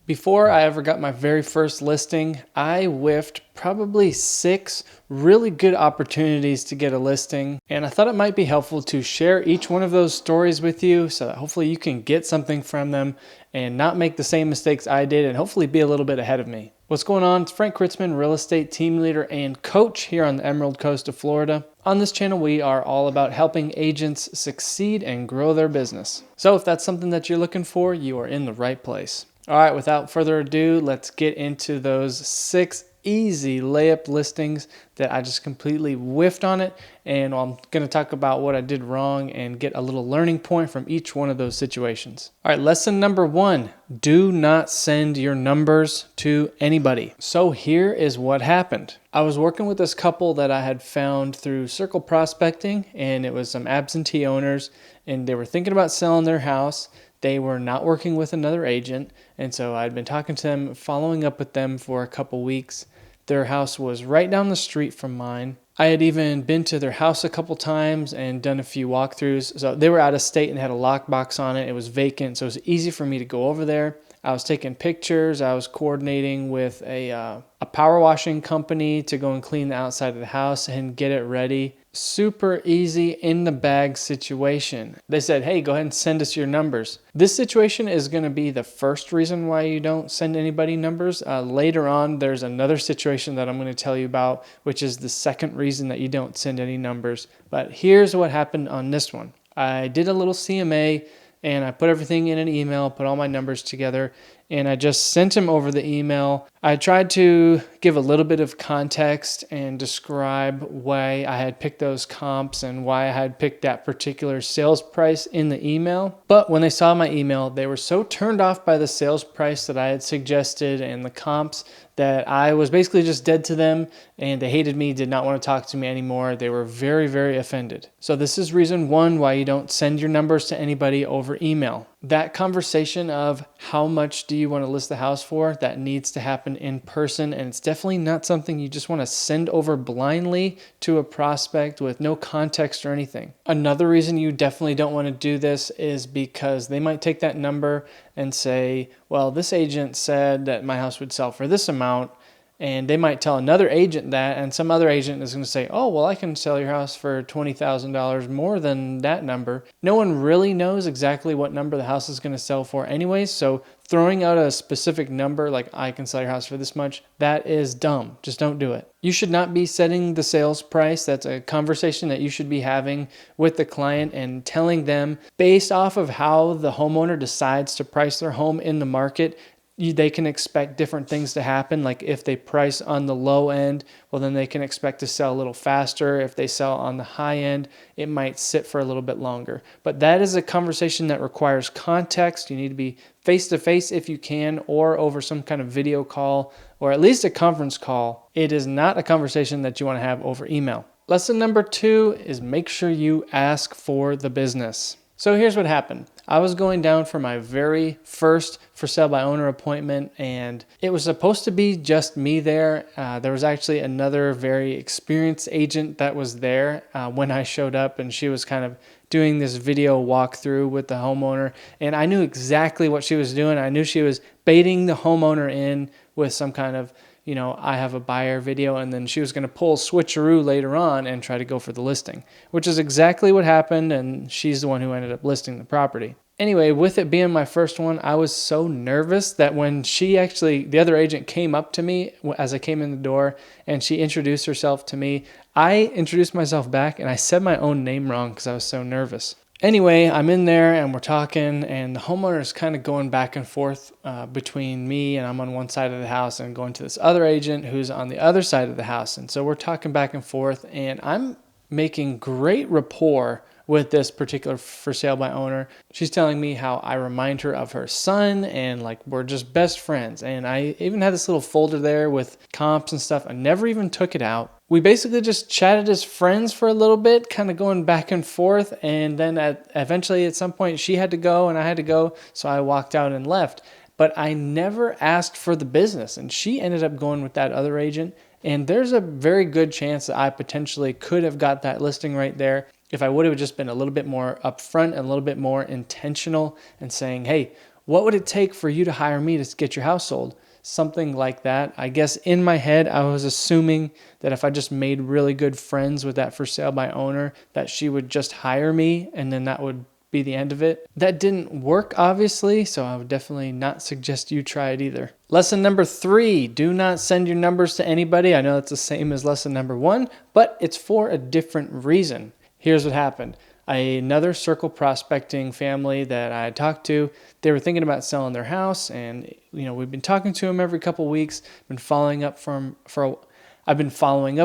Before I ever got my very first listing, I whiffed probably 6 really good opportunities to get a listing. And I thought it might be helpful to share each one of those stories with you so that hopefully you can get something from them and not make the same mistakes I did and hopefully be a little bit ahead of me. What's going on? It's Frank Kritzman, real estate team leader and coach here on the Emerald Coast of Florida. On this channel, we are all about helping agents succeed and grow their business. So if that's something that you're looking for, you are in the right place. All right, without further ado, let's get into those 6 easy layup listings that I just completely whiffed on it. And I'm going to talk about what I did wrong and get a little learning point from each one of those situations. All right, lesson number 1, do not send your numbers to anybody. So here is what happened. I was working with this couple that I had found through circle prospecting, and it was some absentee owners, and they were thinking about selling their house. They were not working with another agent, and so I'd been talking to them, following up with them for a couple weeks. Their house was right down the street from mine. I had even been to their house a couple times and done a few walkthroughs. So they were out of state and had a lockbox on it. It was vacant, so it was easy for me to go over there. I was taking pictures. I was coordinating with a power washing company to go and clean the outside of the house and get it ready. Super easy, in the bag situation. They said, hey, go ahead and send us your numbers. This situation is going to be the first reason why you don't send anybody numbers. Later on, there's another situation that I'm going to tell you about, which is the second reason that you don't send any numbers. But here's what happened on this one. I did a little CMA and I put everything in an email, put all my numbers together, and I just sent him over the email. I tried to give a little bit of context and describe why I had picked those comps and why I had picked that particular sales price in the email. But when they saw my email, they were so turned off by the sales price that I had suggested and the comps that I was basically just dead to them, and they hated me, did not want to talk to me anymore. They were very, very offended. So this is reason 1 why you don't send your numbers to anybody over email. That conversation of how much do you want to list the house for, that needs to happen in person, and it's definitely not something you just want to send over blindly to a prospect with no context or anything. Another reason you definitely don't want to do this is because they might take that number and say, well, this agent said that my house would sell for this amount, and they might tell another agent that, and some other agent is going to say, oh, well, I can sell your house for $20,000 more than that number. No one really knows exactly what number the house is going to sell for anyways, so throwing out a specific number like I can sell your house for this much, that is dumb. Just don't do it. You should not be setting the sales price. That's a conversation that you should be having with the client and telling them based off of how the homeowner decides to price their home in the market. They can expect different things to happen. Like if they price on the low end, well, then they can expect to sell a little faster. If they sell on the high end, it might sit for a little bit longer. But that is a conversation that requires context. You need to be face-to-face if you can, or over some kind of video call, or at least a conference call. It is not a conversation that you want to have over email. Lesson number 2 is make sure you ask for the business. So here's what happened. I was going down for my very first for sale by owner appointment, and it was supposed to be just me there. There was actually another very experienced agent that was there when I showed up, and she was kind of doing this video walkthrough with the homeowner, and I knew exactly what she was doing. I knew she was baiting the homeowner in with some kind of, I have a buyer video, and then she was going to pull a switcheroo later on and try to go for the listing, which is exactly what happened, and she's the one who ended up listing the property. Anyway, with it being my first one, I was so nervous that when the other agent came up to me as I came in the door and she introduced herself to me, I introduced myself back and I said my own name wrong because I was so nervous. Anyway, I'm in there and we're talking, and the homeowner is kind of going back and forth between me, and I'm on one side of the house and going to this other agent who's on the other side of the house. And so we're talking back and forth, and I'm making great rapport with this particular for sale by owner. She's telling me how I remind her of her son, and like we're just best friends. And I even had this little folder there with comps and stuff. I never even took it out. We basically just chatted as friends for a little bit, kind of going back and forth. And then eventually at some point she had to go and I had to go. So I walked out and left. But I never asked for the business. And she ended up going with that other agent. And there's a very good chance that I potentially could have got that listing right there if I would have just been a little bit more upfront and a little bit more intentional and saying, hey, What would it take for you to hire me to get your house sold? Something like that. I guess in my head, I was assuming that if I just made really good friends with that for sale by owner, that she would just hire me and then that would be the end of it. That didn't work, obviously, so I would definitely not suggest you try it either. Lesson number 3, do not send your numbers to anybody. I know it's the same as lesson number 1, but it's for a different reason. Here's what happened. Another circle prospecting family that I had talked to, they were thinking about selling their house, and we've been talking to them every couple of weeks. I've been following up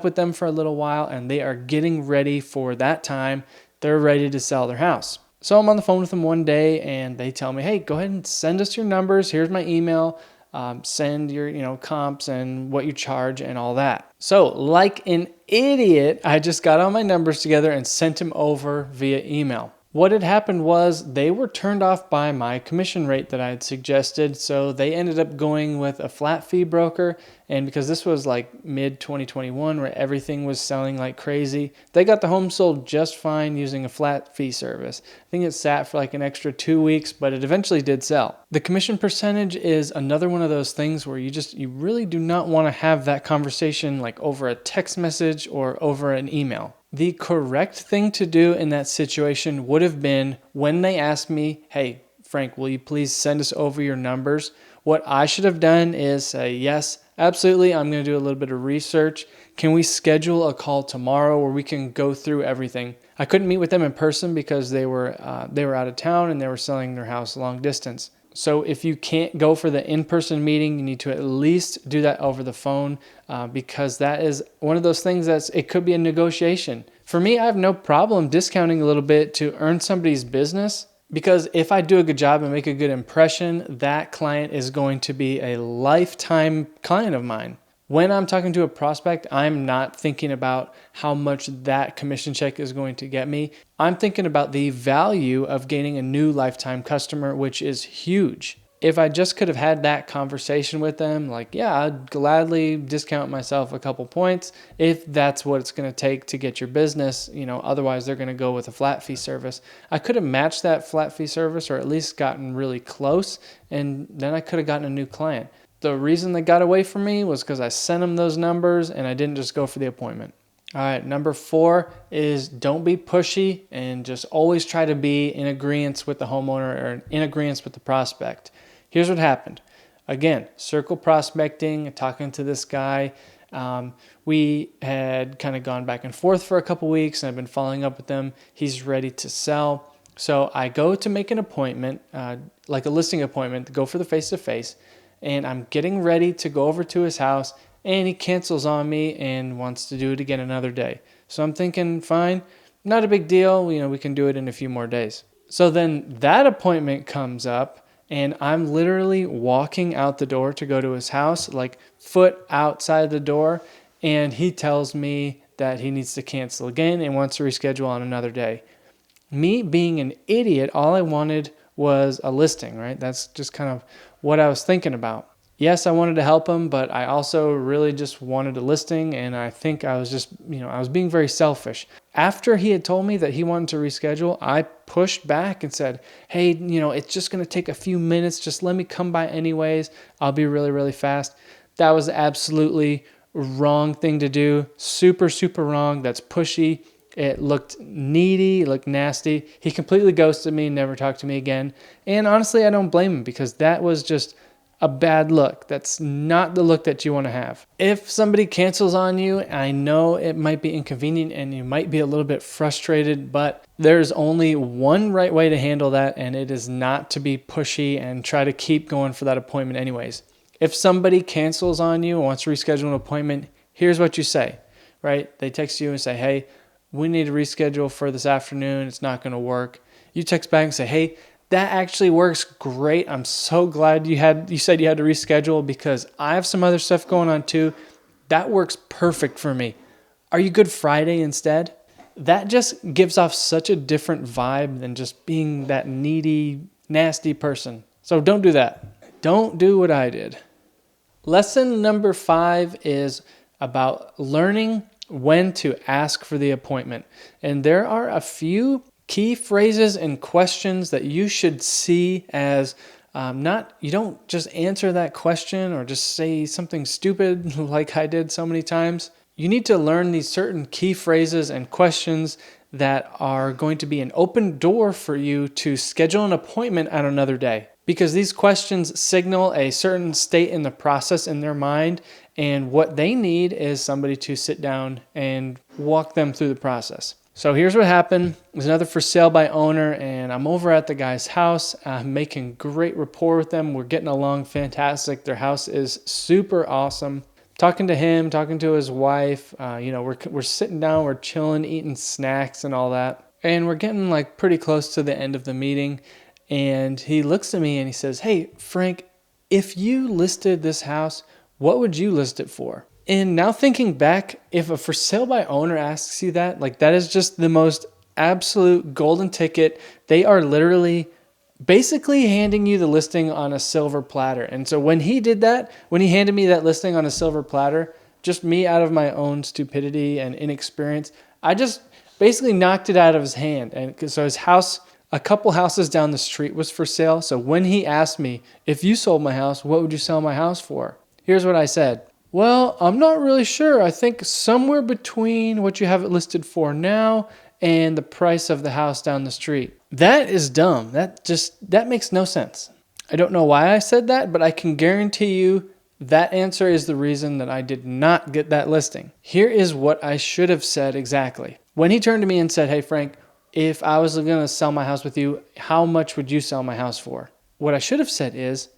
with them for a little while, and they are getting ready for that time. They're ready to sell their house. So I'm on the phone with them one day, and they tell me, hey, go ahead and send us your numbers. Here's my email. Send your comps and what you charge and all that. So like an idiot, I just got all my numbers together and sent them over via email. What had happened was they were turned off by my commission rate that I had suggested, so they ended up going with a flat fee broker, and because this was like mid-2021 where everything was selling like crazy, they got the home sold just fine using a flat fee service. I think it sat for like an extra 2 weeks, but it eventually did sell. The commission percentage is another one of those things where you really do not want to have that conversation like over a text message or over an email. The correct thing to do in that situation would have been when they asked me, hey, Frank, will you please send us over your numbers? What I should have done is say, yes, absolutely. I'm going to do a little bit of research. Can we schedule a call tomorrow where we can go through everything? I couldn't meet with them in person because they were out of town and they were selling their house long distance. So if you can't go for the in-person meeting, you need to at least do that over the phone because that is one of those things it could be a negotiation. For me, I have no problem discounting a little bit to earn somebody's business because if I do a good job and make a good impression, that client is going to be a lifetime client of mine. When I'm talking to a prospect, I'm not thinking about how much that commission check is going to get me. I'm thinking about the value of gaining a new lifetime customer, which is huge. If I just could have had that conversation with them, like, yeah, I'd gladly discount myself a couple points if that's what it's going to take to get your business. Otherwise they're going to go with a flat fee service. I could have matched that flat fee service or at least gotten really close, and then I could have gotten a new client. The reason they got away from me was because I sent them those numbers and I didn't just go for the appointment. All right, number 4 is don't be pushy and just always try to be in agreement with the homeowner or in agreement with the prospect. Here's what happened. Again, circle prospecting, talking to this guy. We had kind of gone back and forth for a couple weeks and I've been following up with him. He's ready to sell. So I go to make an appointment, like a listing appointment, to go for the face-to-face. And I'm getting ready to go over to his house and he cancels on me and wants to do it again another day. So I'm thinking, fine, not a big deal. We can do it in a few more days. So then that appointment comes up and I'm literally walking out the door to go to his house, like foot outside the door. And he tells me that he needs to cancel again and wants to reschedule on another day. Me being an idiot, all I wanted was a listing, right? That's just kind of what I was thinking about. Yes, I wanted to help him, but I also really just wanted a listing, and I think I was just, I was being very selfish. After he had told me that he wanted to reschedule, I pushed back and said, hey, it's just going to take a few minutes. Just let me come by anyways. I'll be really, really fast. That was absolutely wrong thing to do. Super, super wrong. That's pushy. It looked needy, it looked nasty. He completely ghosted me, never talked to me again. And honestly, I don't blame him because that was just a bad look. That's not the look that you want to have. If somebody cancels on you, I know it might be inconvenient and you might be a little bit frustrated, but there's only one right way to handle that, and it is not to be pushy and try to keep going for that appointment anyways. If somebody cancels on you and wants to reschedule an appointment, here's what you say, right? They text you and say, hey, we need to reschedule for this afternoon. It's not going to work. You text back and say, hey, that actually works great. I'm so glad you said you had to reschedule because I have some other stuff going on too. That works perfect for me. Are you good Friday instead? That just gives off such a different vibe than just being that needy, nasty person. So don't do that. Don't do what I did. Lesson number 5 is about learning when to ask for the appointment. And there are a few key phrases and questions that you should see as You don't just answer that question or just say something stupid like I did so many times. You need to learn these certain key phrases and questions that are going to be an open door for you to schedule an appointment at another day. Because these questions signal a certain state in the process in their mind, and what they need is somebody to sit down and walk them through the process. So here's what happened. It was another for sale by owner, and I'm over at the guy's house. I'm making great rapport with them. We're getting along fantastic. Their house is super awesome. Talking to him, talking to his wife, we're sitting down, we're chilling, eating snacks and all that. And we're getting like pretty close to the end of the meeting. And he looks at me and he says, "Hey, Frank, if you listed this house, what would you list it for?" And now thinking back, if a for sale by owner asks you that, like that is just the most absolute golden ticket. They are literally basically handing you the listing on a silver platter. And so when he did that, when he handed me that listing on a silver platter, just me out of my own stupidity and inexperience, I just basically knocked it out of his hand. And so his house, a couple houses down the street was for sale. So when he asked me, "If you sold my house, what would you sell my house for?" Here's what I said. "Well, I'm not really sure. I think somewhere between what you have it listed for now and the price of the house down the street." That is dumb. That makes no sense. I don't know why I said that, but I can guarantee you that answer is the reason that I did not get that listing. Here is what I should have said exactly. When he turned to me and said, "Hey, Frank, if I was going to sell my house with you, how much would you sell my house for?" What I should have said is,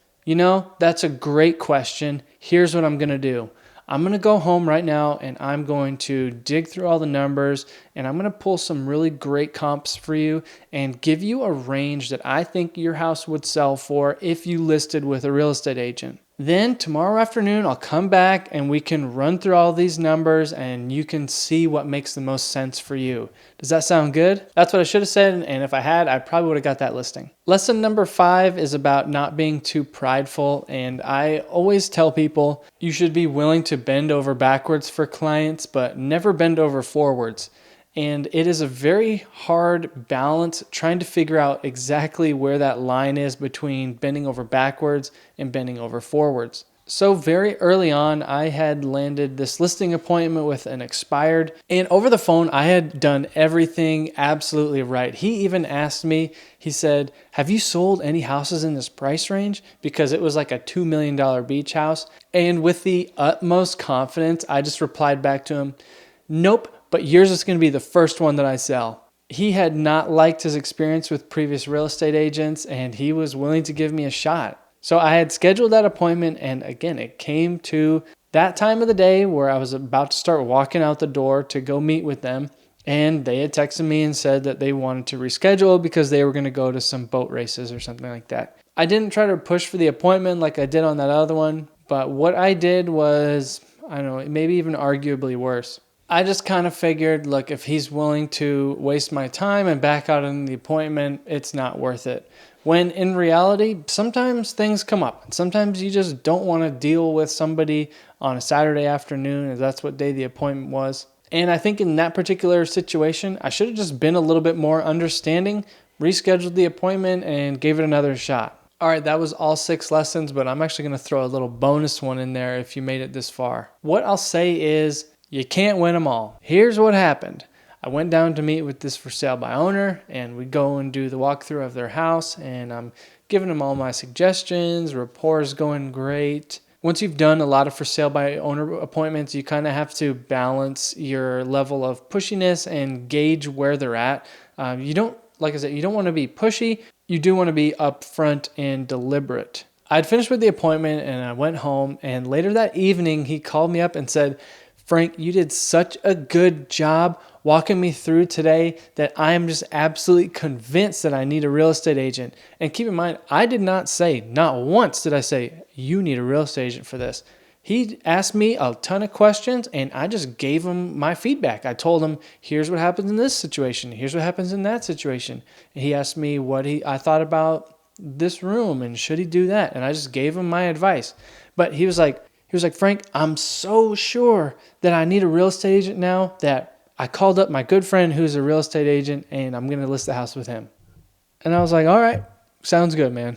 "That's a great question. Here's what I'm going to do. I'm going to go home right now and I'm going to dig through all the numbers and I'm going to pull some really great comps for you and give you a range that I think your house would sell for if you listed with a real estate agent. Then tomorrow afternoon, I'll come back and we can run through all these numbers and you can see what makes the most sense for you." Does that sound good? That's what I should have said, and if I had, I probably would have got that listing. Lesson number 5 is about not being too prideful, and I always tell people you should be willing to bend over backwards for clients, but never bend over forwards. And it is a very hard balance trying to figure out exactly where that line is between bending over backwards and bending over forwards. So very early on, I had landed this listing appointment with an expired, and over the phone, I had done everything absolutely right. He even asked me, he said, "Have you sold any houses in this price range?" Because it was like a $2 million beach house. And with the utmost confidence, I just replied back to him, "Nope. But yours is going to be the first one that I sell." He had not liked his experience with previous real estate agents, and he was willing to give me a shot. So I had scheduled that appointment, and again, it came to that time of the day where I was about to start walking out the door to go meet with them, and they had texted me and said that they wanted to reschedule because they were going to go to some boat races or something like that. I didn't try to push for the appointment like I did on that other one, but what I did was, I don't know, maybe even arguably worse. I just kind of figured, look, if he's willing to waste my time and back out on the appointment, it's not worth it. When in reality, sometimes things come up. And sometimes you just don't want to deal with somebody on a Saturday afternoon, if that's what day the appointment was. And I think in that particular situation, I should have just been a little bit more understanding, rescheduled the appointment, and gave it another shot. All right, that was all 6 lessons, but I'm actually going to throw a little bonus one in there if you made it this far. What I'll say is, you can't win them all. Here's what happened. I went down to meet with this for sale by owner, and we go and do the walkthrough of their house, and I'm giving them all my suggestions. Rapport is going great. Once you've done a lot of for sale by owner appointments, you kind of have to balance your level of pushiness and gauge where they're at. You don't want to be pushy. You do want to be upfront and deliberate. I'd finished with the appointment, and I went home, and later that evening, he called me up and said, "Frank, you did such a good job walking me through today that I am just absolutely convinced that I need a real estate agent." And keep in mind, I did not say, not once did I say, "You need a real estate agent for this." He asked me a ton of questions, and I just gave him my feedback. I told him, here's what happens in this situation. Here's what happens in that situation. And he asked me what I thought about this room, and should he do that? And I just gave him my advice. But he was like, "Frank, I'm so sure that I need a real estate agent now that I called up my good friend who's a real estate agent, and I'm going to list the house with him." And I was like, "All right, sounds good, man."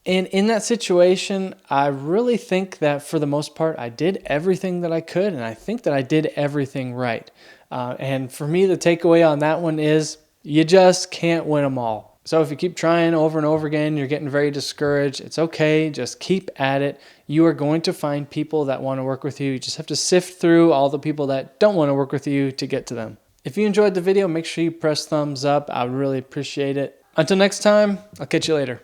And in that situation, I really think that for the most part, I did everything that I could, and I think that I did everything right. And for me, the takeaway on that one is you just can't win them all. So if you keep trying over and over again, you're getting very discouraged, it's okay. Just keep at it. You are going to find people that want to work with you. You just have to sift through all the people that don't want to work with you to get to them. If you enjoyed the video, make sure you press thumbs up. I would really appreciate it. Until next time, I'll catch you later.